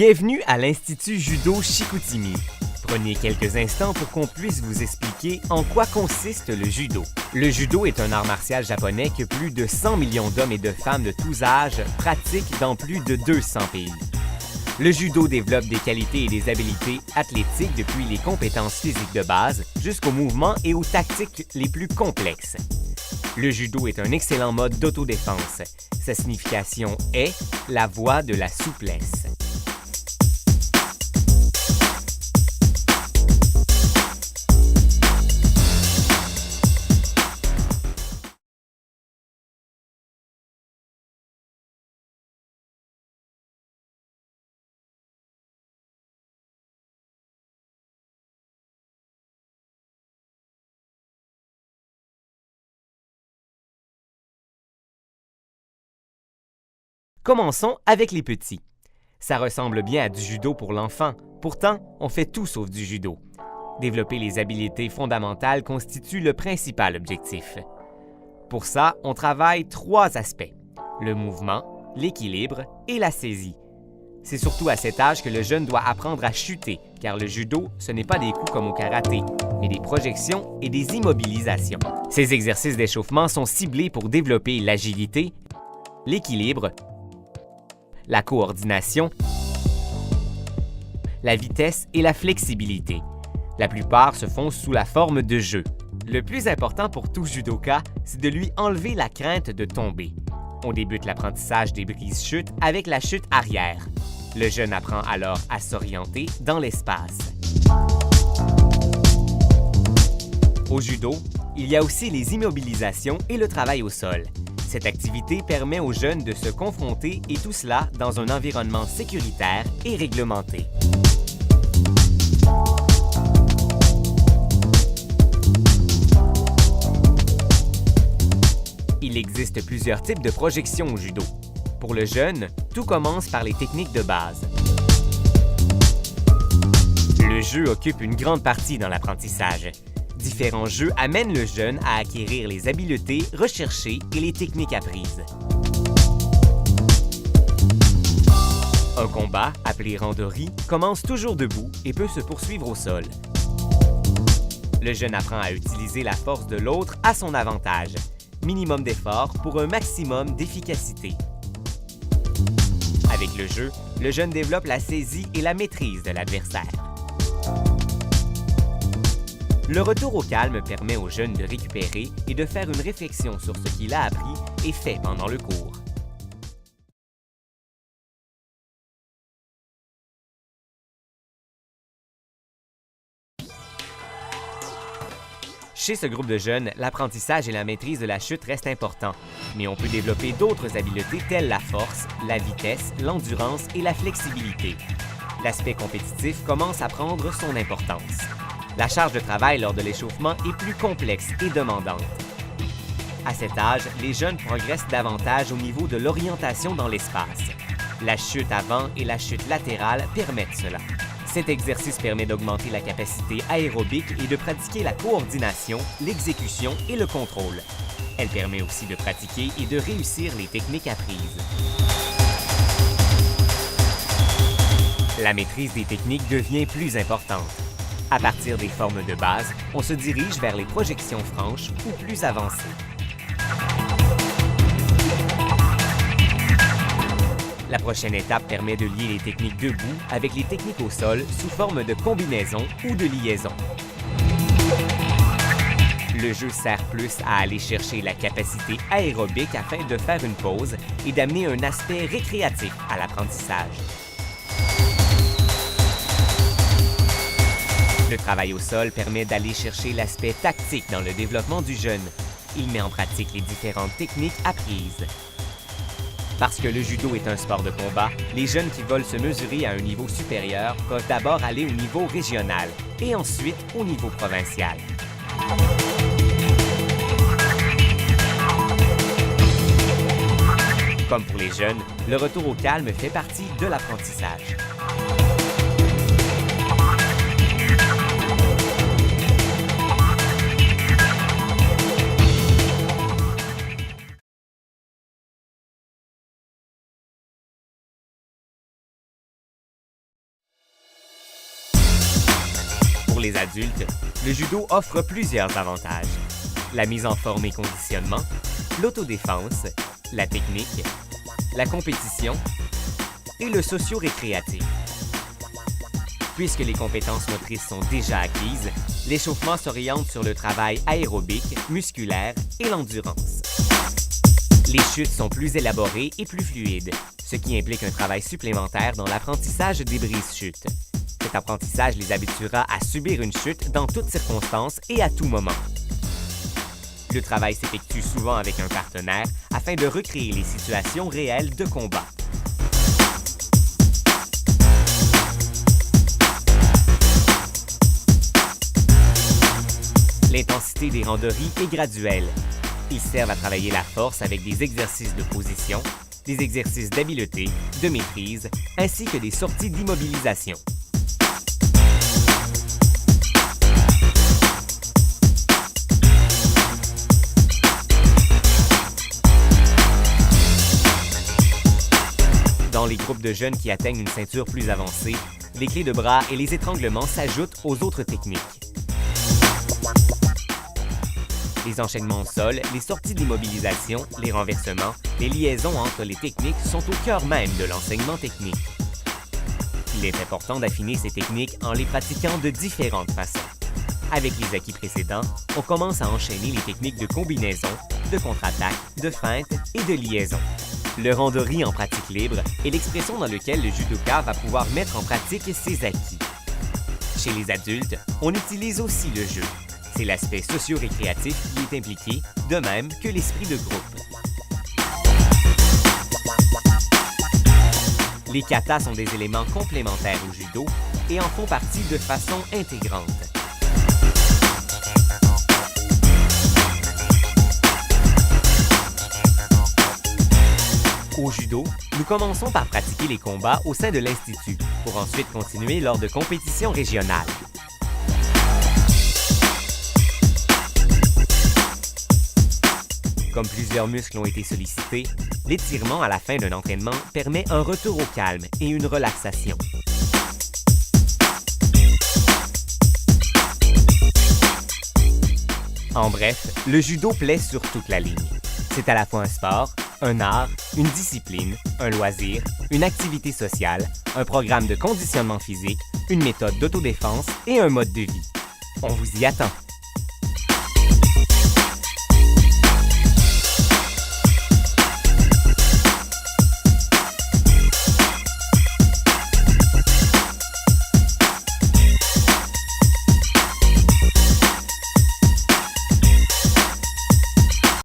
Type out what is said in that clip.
Bienvenue à l'Institut Judo Chicoutimi. Prenez quelques instants pour qu'on puisse vous expliquer en quoi consiste le judo. Le judo est un art martial japonais que plus de 100 millions d'hommes et de femmes de tous âges pratiquent dans plus de 200 pays. Le judo développe des qualités et des habiletés athlétiques depuis les compétences physiques de base jusqu'aux mouvements et aux tactiques les plus complexes. Le judo est un excellent mode d'autodéfense. Sa signification est la voie de la souplesse. Commençons avec les petits. Ça ressemble bien à du judo pour l'enfant, pourtant, on fait tout sauf du judo. Développer les habiletés fondamentales constitue le principal objectif. Pour ça, on travaille 3 aspects: le mouvement, l'équilibre et la saisie. C'est surtout à cet âge que le jeune doit apprendre à chuter, car le judo, ce n'est pas des coups comme au karaté, mais des projections et des immobilisations. Ces exercices d'échauffement sont ciblés pour développer l'agilité, l'équilibre, la coordination, la vitesse et la flexibilité. La plupart se font sous la forme de jeux. Le plus important pour tout judoka, c'est de lui enlever la crainte de tomber. On débute l'apprentissage des brises-chutes avec la chute arrière. Le jeune apprend alors à s'orienter dans l'espace. Au judo, il y a aussi les immobilisations et le travail au sol. Cette activité permet aux jeunes de se confronter et tout cela dans un environnement sécuritaire et réglementé. Il existe plusieurs types de projections au judo. Pour le jeune, tout commence par les techniques de base. Le jeu occupe une grande partie dans l'apprentissage. Différents jeux amènent le jeune à acquérir les habiletés recherchées et les techniques apprises. Un combat, appelé randori, commence toujours debout et peut se poursuivre au sol. Le jeune apprend à utiliser la force de l'autre à son avantage. Minimum d'effort pour un maximum d'efficacité. Avec le jeu, le jeune développe la saisie et la maîtrise de l'adversaire. Le retour au calme permet au jeune de récupérer et de faire une réflexion sur ce qu'il a appris et fait pendant le cours. Chez ce groupe de jeunes, l'apprentissage et la maîtrise de la chute restent importants, mais on peut développer d'autres habiletés telles la force, la vitesse, l'endurance et la flexibilité. L'aspect compétitif commence à prendre son importance. La charge de travail lors de l'échauffement est plus complexe et demandante. À cet âge, les jeunes progressent davantage au niveau de l'orientation dans l'espace. La chute avant et la chute latérale permettent cela. Cet exercice permet d'augmenter la capacité aérobique et de pratiquer la coordination, l'exécution et le contrôle. Elle permet aussi de pratiquer et de réussir les techniques apprises. La maîtrise des techniques devient plus importante. À partir des formes de base, on se dirige vers les projections franches ou plus avancées. La prochaine étape permet de lier les techniques debout avec les techniques au sol sous forme de combinaison ou de liaison. Le jeu sert plus à aller chercher la capacité aérobique afin de faire une pause et d'amener un aspect récréatif à l'apprentissage. Le travail au sol permet d'aller chercher l'aspect tactique dans le développement du jeune. Il met en pratique les différentes techniques apprises. Parce que le judo est un sport de combat, les jeunes qui veulent se mesurer à un niveau supérieur peuvent d'abord aller au niveau régional et ensuite au niveau provincial. Comme pour les jeunes, le retour au calme fait partie de l'apprentissage. Pour les adultes, le judo offre plusieurs avantages. La mise en forme et conditionnement, l'autodéfense, la technique, la compétition et le socio-récréatif. Puisque les compétences motrices sont déjà acquises, l'échauffement s'oriente sur le travail aérobique, musculaire et l'endurance. Les chutes sont plus élaborées et plus fluides, ce qui implique un travail supplémentaire dans l'apprentissage des brises-chutes. Cet apprentissage les habituera à subir une chute dans toutes circonstances et à tout moment. Le travail s'effectue souvent avec un partenaire afin de recréer les situations réelles de combat. L'intensité des randonnées est graduelle. Ils servent à travailler la force avec des exercices de position, des exercices d'habileté, de maîtrise, ainsi que des sorties d'immobilisation. Dans les groupes de jeunes qui atteignent une ceinture plus avancée, les clés de bras et les étranglements s'ajoutent aux autres techniques. Les enchaînements au sol, les sorties d'immobilisation, les renversements, les liaisons entre les techniques sont au cœur même de l'enseignement technique. Il est important d'affiner ces techniques en les pratiquant de différentes façons. Avec les acquis précédents, on commence à enchaîner les techniques de combinaison, de contre-attaque, de feinte et de liaison. Le randori en pratique libre est l'expression dans laquelle le judoka va pouvoir mettre en pratique ses acquis. Chez les adultes, on utilise aussi le jeu. C'est l'aspect socio-récréatif qui est impliqué, de même que l'esprit de groupe. Les katas sont des éléments complémentaires au judo et en font partie de façon intégrante. Au judo, nous commençons par pratiquer les combats au sein de l'Institut, pour ensuite continuer lors de compétitions régionales. Comme plusieurs muscles ont été sollicités, l'étirement à la fin d'un entraînement permet un retour au calme et une relaxation. En bref, le judo plaît sur toute la ligne. C'est à la fois un sport, un art, une discipline, un loisir, une activité sociale, un programme de conditionnement physique, une méthode d'autodéfense et un mode de vie. On vous y attend!